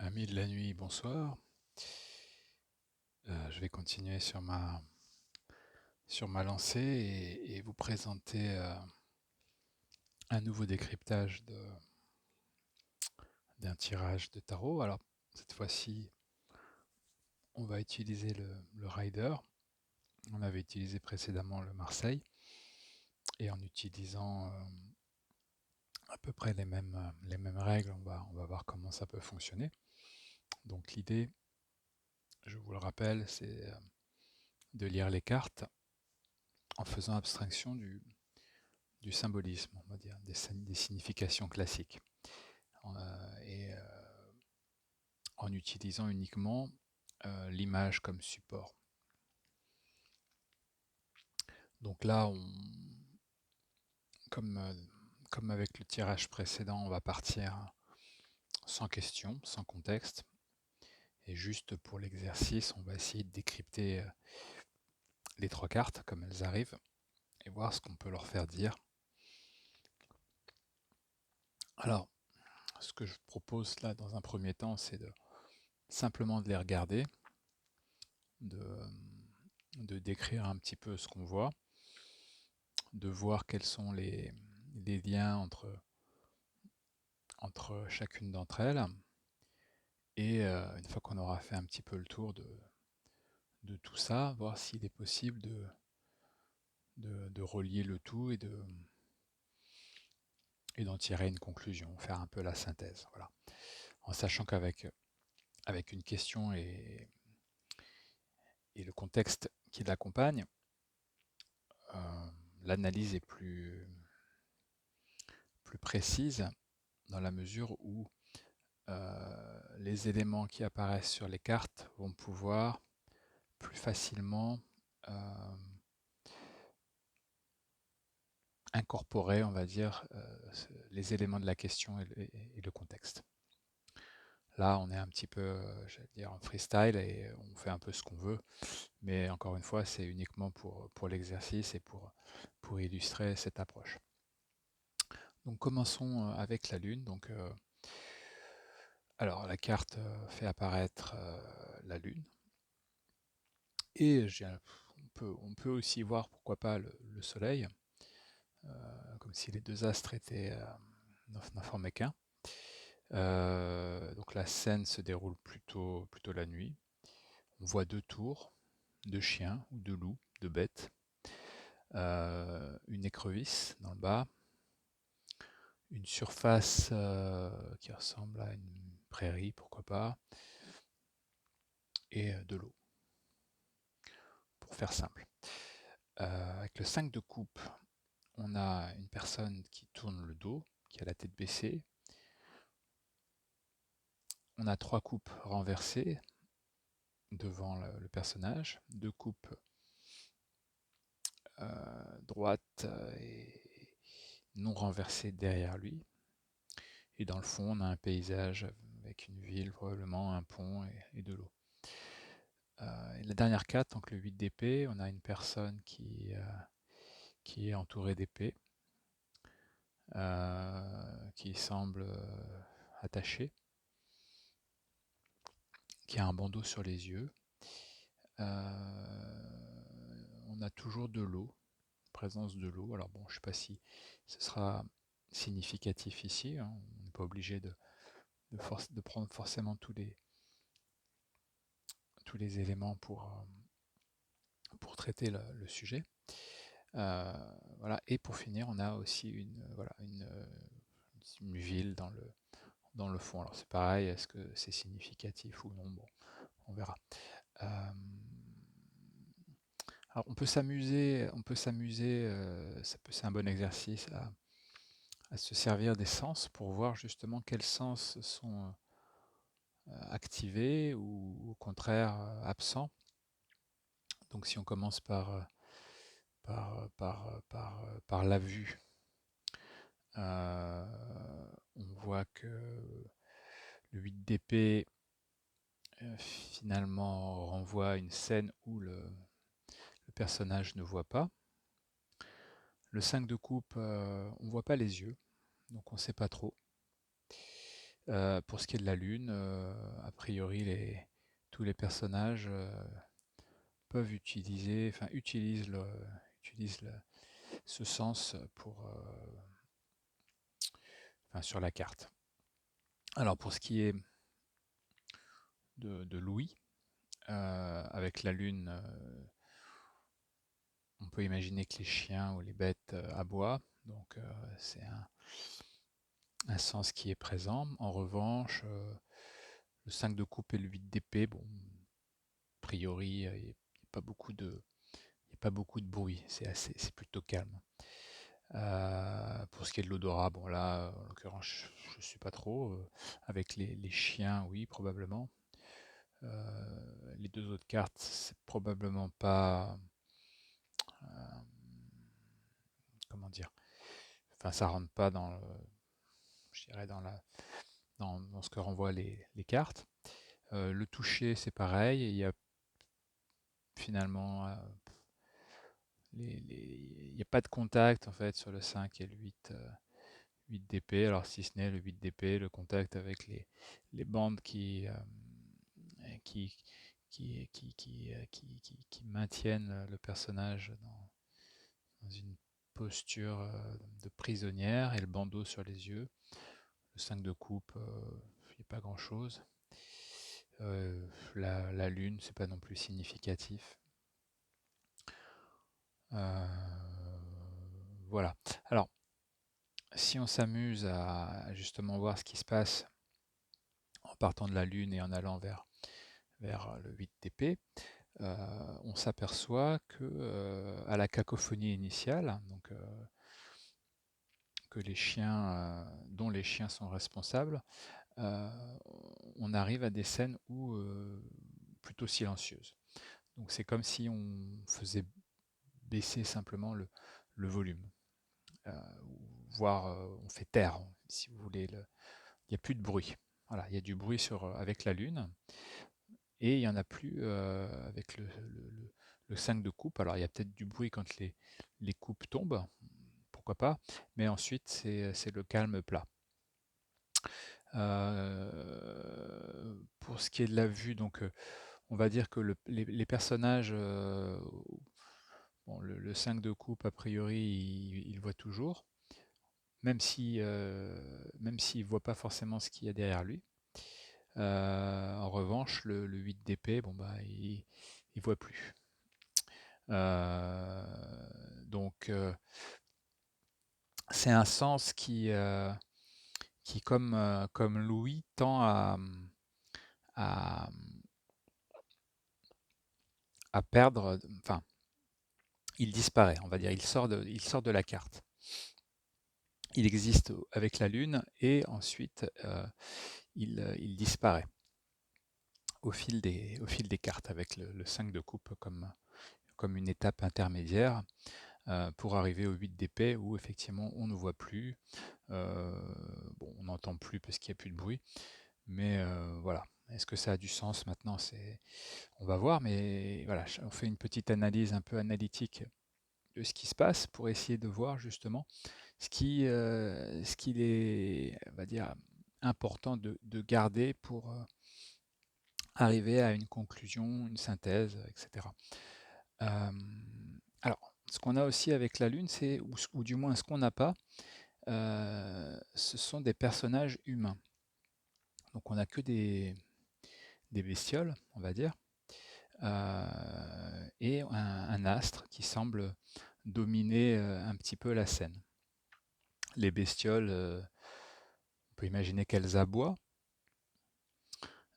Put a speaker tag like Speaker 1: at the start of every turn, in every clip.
Speaker 1: Amis de la nuit, bonsoir. Je vais continuer sur ma lancée et vous présenter un nouveau décryptage d'un tirage de tarot. Alors, cette fois-ci, on va utiliser le Rider. On avait utilisé précédemment le Marseille. Et en utilisant à peu près les mêmes règles, on va voir comment ça peut fonctionner. Donc l'idée, je vous le rappelle, c'est de lire les cartes en faisant abstraction du symbolisme, on va dire, des significations classiques, et en utilisant uniquement l'image comme support. Donc là, comme, comme avec le tirage précédent, on va partir sans question, sans contexte, et juste pour l'exercice, on va essayer de décrypter les trois cartes comme elles arrivent, et voir ce qu'on peut leur faire dire. Alors, ce que je propose là dans un premier temps, c'est simplement de les regarder, de décrire un petit peu ce qu'on voit, de voir quels sont les liens entre chacune d'entre elles, et une fois qu'on aura fait un petit peu le tour de tout ça, voir s'il est possible de relier le tout et d'en tirer une conclusion, faire un peu la synthèse. Voilà. En sachant avec une question et le contexte qui l'accompagne, l'analyse est plus précise dans la mesure où les éléments qui apparaissent sur les cartes vont pouvoir plus facilement incorporer, on va dire, les éléments de la question et le contexte. Là, on est un petit peu, j'allais dire, en freestyle et on fait un peu ce qu'on veut, mais encore une fois, c'est uniquement pour l'exercice et pour illustrer cette approche. Donc commençons avec la Lune. Donc, alors la carte fait apparaître la Lune, et on peut aussi voir, pourquoi pas, le Soleil, comme si les deux astres n'en formaient qu'un. Donc la scène se déroule plutôt la nuit. On voit deux tours, deux chiens ou deux loups, deux bêtes, une écrevisse dans le bas, une surface qui ressemble à une prairie, pourquoi pas, et de l'eau, pour faire simple. Avec le 5 de coupe, on a une personne qui tourne le dos, qui a la tête baissée. On a trois coupes renversées devant le personnage, deux coupes droites et non renversées derrière lui. Et dans le fond, on a un paysage avec une ville, probablement un pont et de l'eau. Et la dernière carte, donc le 8 d'épée, on a une personne qui est entourée d'épées, qui semble attachée, qui a un bandeau sur les yeux. On a toujours de l'eau, présence de l'eau. Alors bon, je ne sais pas si ce sera significatif ici, hein. On n'est pas obligé de prendre forcément tous les éléments pour traiter le sujet. Voilà. Et pour finir, on a aussi une ville dans le fond. Alors c'est pareil, est-ce que c'est significatif ou non? Bon, on verra. Alors c'est un bon exercice à se servir des sens pour voir justement quels sens sont activés ou au contraire absents. Donc si on commence par la vue, on voit que le 8 d'épée finalement renvoie à une scène où le personnage ne voit pas. Le 5 de coupe, on ne voit pas les yeux, donc on ne sait pas trop. Pour ce qui est de la Lune, a priori, tous les personnages peuvent utiliser, enfin utilisent ce sens enfin, sur la carte. Alors pour ce qui est de Louis, avec la Lune, on peut imaginer que les chiens ou les bêtes aboient, donc c'est un sens qui est présent. En revanche, le 5 de coupe et le 8 d'épée, bon, a priori, il n'y a pas beaucoup de bruit, c'est plutôt calme. Pour ce qui est de l'odorat, bon là, en l'occurrence, je ne sais pas trop. Avec les chiens, oui, probablement. Les deux autres cartes, c'est probablement pas, euh, comment dire, enfin, ça rentre pas je dirais dans ce que renvoient les cartes. Le toucher, c'est pareil. Il y a finalement, il n'y a pas de contact en fait sur le 5 et le 8 d'épée. Alors si ce n'est le 8 d'épée, le contact avec les bandes qui, qui maintiennent le personnage dans une posture de prisonnière et le bandeau sur les yeux. Le 5 de coupe, il n'y a pas grand-chose. La lune, c'est pas non plus significatif. Voilà. Alors, si on s'amuse à justement voir ce qui se passe en partant de la lune et en allant vers le 8 d'épée, on s'aperçoit que à la cacophonie initiale, donc que les chiens, dont les chiens sont responsables, euh, on arrive à des scènes où plutôt silencieuses. Donc c'est comme si on faisait baisser simplement le volume, voire on fait taire, si vous voulez. Il n'y a plus de bruit. Voilà, il y a du bruit avec la lune et il n'y en a plus avec le 5 de coupe. Alors il y a peut-être du bruit quand les coupes tombent, pourquoi pas, mais ensuite c'est le calme plat. Pour ce qui est de la vue, donc on va dire que les personnages, bon, le 5 de coupe, a priori, il voit toujours, même si, même s'il ne voit pas forcément ce qu'il y a derrière lui. En revanche, le 8 d'épée, bon, bah, il voit plus. Euh, donc, c'est un sens qui comme Louis, tend à, à perdre, enfin, il disparaît, on va dire, il sort de la carte. Il existe avec la Lune et ensuite il disparaît au fil des cartes avec le 5 de coupe comme une étape intermédiaire pour arriver au 8 d'épée où effectivement on ne voit plus, bon, on n'entend plus parce qu'il n'y a plus de bruit, mais voilà. Est-ce que ça a du sens maintenant? On va voir, mais voilà, on fait une petite analyse un peu analytique de ce qui se passe pour essayer de voir justement ce qu'il est, on va dire, important de garder pour arriver à une conclusion, une synthèse, etc. Euh, alors, ce qu'on a aussi avec la Lune, ou du moins ce qu'on n'a pas, ce sont des personnages humains. Donc on n'a que des bestioles, on va dire, et un astre qui semble dominer un petit peu la scène. Les bestioles, on peut imaginer qu'elles aboient.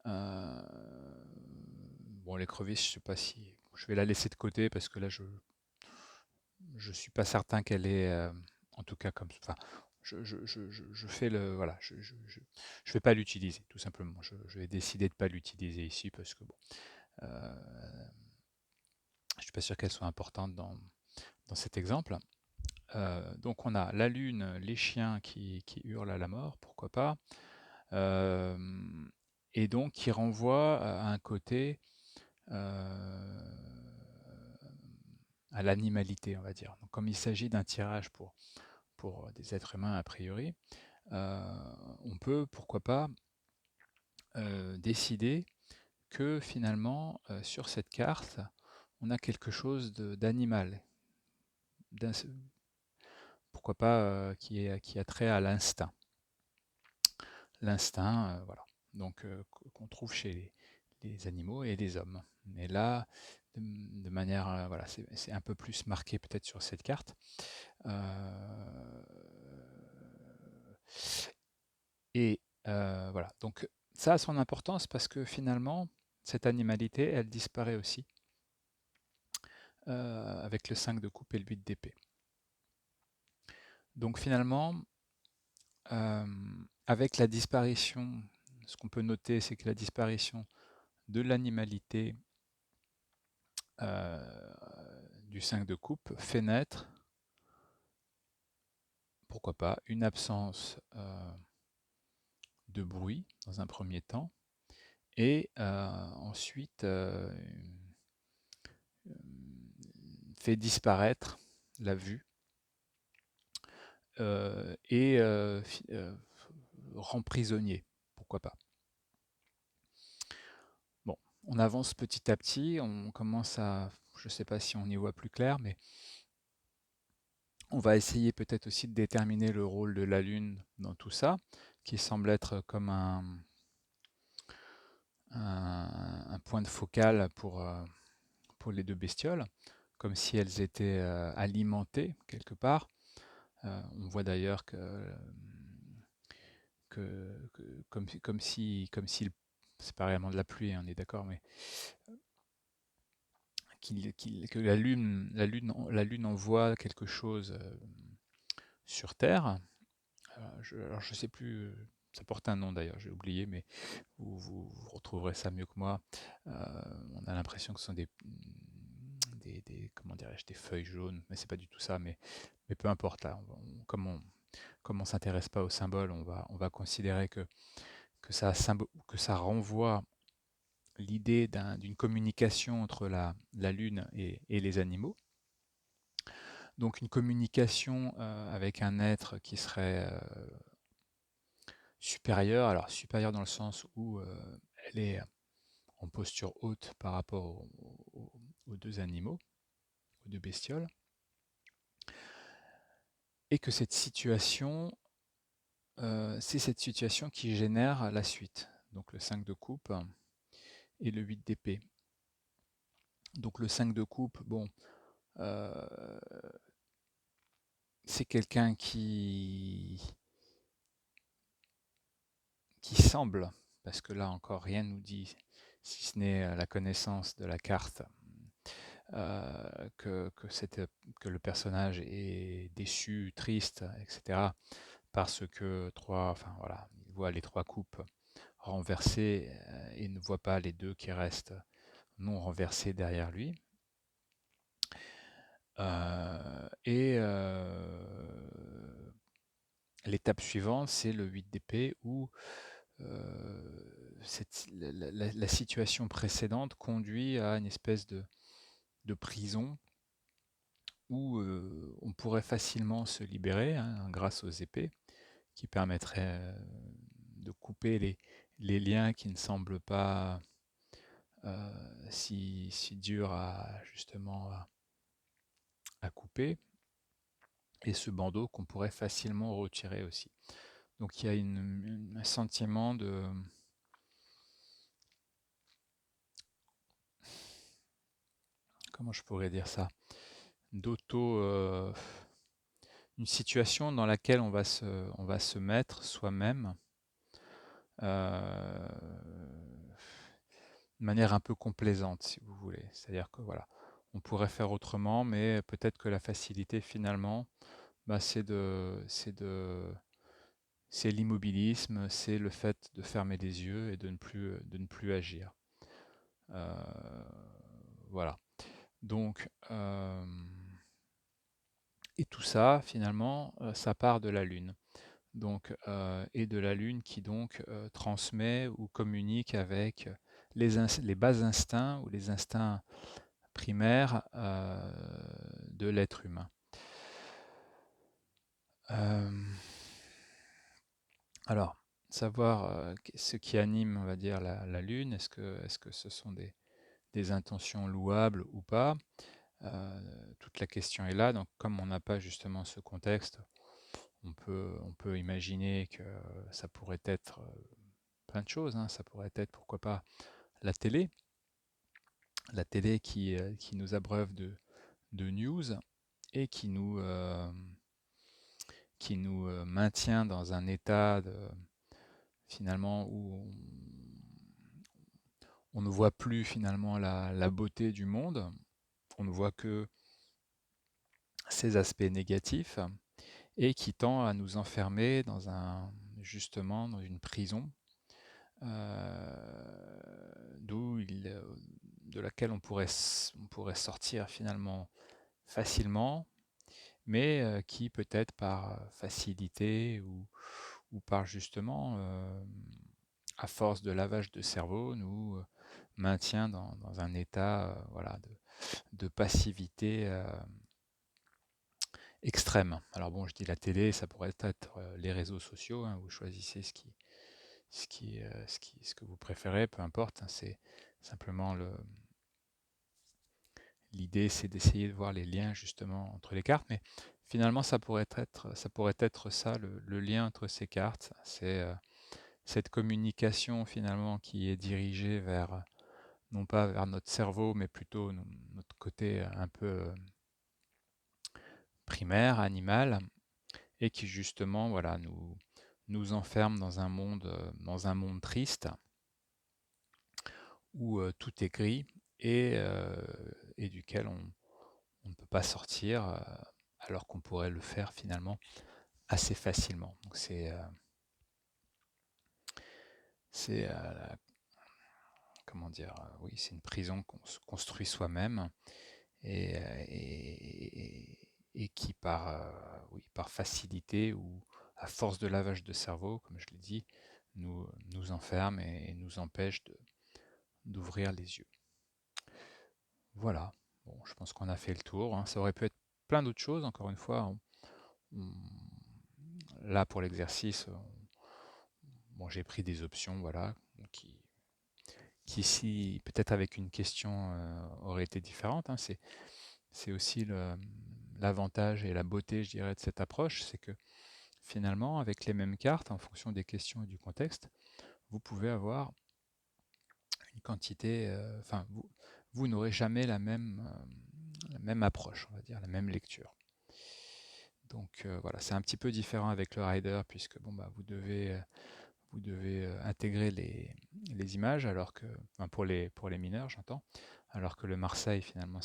Speaker 1: Bon, l'écrevisse, je sais pas si je vais la laisser de côté parce que là, je suis pas certain qu'elle est, en tout cas comme, enfin, je fais le, voilà, je vais pas l'utiliser, tout simplement. Je vais décider de pas l'utiliser ici parce que bon, je suis pas sûr qu'elle soit importante dans cet exemple. Donc on a la lune, les chiens qui hurlent à la mort, pourquoi pas, euh, et donc qui renvoie à un côté à l'animalité, on va dire. Donc, comme il s'agit d'un tirage pour des êtres humains a priori, on peut, pourquoi pas, décider que finalement, sur cette carte, on a quelque chose d'animal, pourquoi pas, qui a trait à l'instinct. L'instinct, voilà. Donc, qu'on trouve chez les animaux et les hommes. Mais là, de manière, voilà, c'est un peu plus marqué peut-être sur cette carte. Et voilà. Donc, ça a son importance parce que finalement, cette animalité, elle disparaît aussi avec le 5 de coupe et le 8 d'épée. Donc finalement, avec la disparition, ce qu'on peut noter, c'est que la disparition de l'animalité du 5 de coupe fait naître, pourquoi pas, une absence de bruit dans un premier temps, et ensuite fait disparaître la vue et rend prisonnier, pourquoi pas. Bon, on avance petit à petit, on commence à, je ne sais pas si on y voit plus clair, mais on va essayer peut-être aussi de déterminer le rôle de la Lune dans tout ça, qui semble être comme un point de focal pour les deux bestioles, comme si elles étaient alimentées quelque part. On voit d'ailleurs comme si c'est pas réellement de la pluie, hein, on est d'accord, mais que la Lune envoie quelque chose sur Terre. Alors je sais plus, ça porte un nom d'ailleurs, j'ai oublié, mais vous retrouverez ça mieux que moi. On a l'impression que ce sont comment dirais-je, des feuilles jaunes, mais c'est pas du tout ça. Mais peu importe là. Comme on s'intéresse pas aux symboles, on va considérer que ça renvoie l'idée d'une communication entre la Lune et les animaux. Donc une communication avec un être qui serait supérieur, alors supérieur dans le sens où elle est en posture haute par rapport aux deux animaux, aux deux bestioles, et que cette situation, c'est cette situation qui génère la suite, donc le 5 de coupe et le 8 d'épée. Donc le 5 de coupe, bon, c'est quelqu'un qui semble, parce que là encore rien ne nous dit, si ce n'est la connaissance de la carte, que le personnage est déçu, triste, etc. Parce que enfin voilà, il voit les 3 coupes renversées et ne voit pas les 2 qui restent non renversées derrière lui. Et l'étape suivante, c'est le 8 d'épée où la situation précédente conduit à une espèce de prison où on pourrait facilement se libérer, hein, grâce aux épées, qui permettraient de couper les liens qui ne semblent pas si durs justement à couper, et ce bandeau qu'on pourrait facilement retirer aussi. Donc il y a un sentiment de... Comment je pourrais dire ça? Une situation dans laquelle on va se mettre soi-même de manière un peu complaisante, si vous voulez. C'est-à-dire que voilà, on pourrait faire autrement, mais peut-être que la facilité finalement, bah, c'est l'immobilisme, c'est le fait de fermer les yeux et de ne plus agir. Voilà. Donc, et tout ça, finalement, ça part de la Lune. Donc, et de la Lune qui donc transmet ou communique avec les bas instincts ou les instincts primaires de l'être humain. Alors, savoir ce qui anime, on va dire, la Lune, est-ce que ce sont des intentions louables ou pas? Toute la question est là. Donc, comme on n'a pas justement ce contexte, on peut imaginer que ça pourrait être plein de choses, hein. Ça pourrait être, pourquoi pas, la télé, qui nous abreuve de news et qui nous maintient dans un état finalement où on ne voit plus finalement la beauté du monde, on ne voit que ses aspects négatifs et qui tend à nous enfermer justement dans une prison d'où de laquelle on pourrait sortir finalement facilement, mais qui peut-être par facilité ou par justement, à force de lavage de cerveau, nous maintient dans un état voilà, de passivité extrême. Alors bon, je dis la télé, ça pourrait être les réseaux sociaux, hein, vous choisissez ce que vous préférez, peu importe, hein, c'est simplement l'idée, c'est d'essayer de voir les liens justement entre les cartes, mais finalement, ça pourrait être ça, le lien entre ces cartes, c'est cette communication finalement qui est dirigée vers, non pas vers notre cerveau, mais plutôt notre côté un peu primaire, animal, et qui justement, voilà, nous enferme dans un monde triste où tout est gris et duquel on ne peut pas sortir alors qu'on pourrait le faire finalement assez facilement. Donc c'est comment dire, oui, c'est une prison qu'on se construit soi-même et qui oui, par facilité ou à force de lavage de cerveau, comme je l'ai dit, nous enferme et nous empêche d'ouvrir les yeux. Voilà, bon, je pense qu'on a fait le tour, hein. Ça aurait pu être plein d'autres choses, encore une fois. On- Là, pour l'exercice, bon, j'ai pris des options, voilà, qui si peut-être avec une question auraient été différentes, hein. C'est aussi l'avantage et la beauté, je dirais, de cette approche, c'est que finalement, avec les mêmes cartes, en fonction des questions et du contexte, vous pouvez avoir une quantité, enfin, vous n'aurez jamais la même approche, on va dire, la même lecture. Donc voilà, c'est un petit peu différent avec le rider puisque bon, bah, vous devez intégrer les images alors que, enfin, pour les mineurs, j'entends, alors que le Marseille, finalement,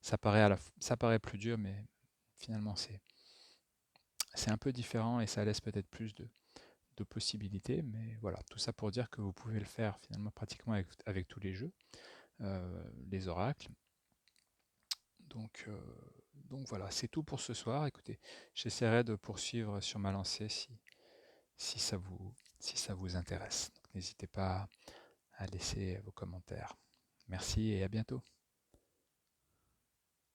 Speaker 1: ça paraît plus dur, mais finalement, c'est un peu différent et ça laisse peut-être plus de possibilités. Mais voilà, tout ça pour dire que vous pouvez le faire finalement pratiquement avec tous les jeux, les oracles. Donc, euh, donc voilà, c'est tout pour ce soir. Écoutez, j'essaierai de poursuivre sur ma lancée si ça vous intéresse. Donc, n'hésitez pas à laisser vos commentaires. Merci et à bientôt.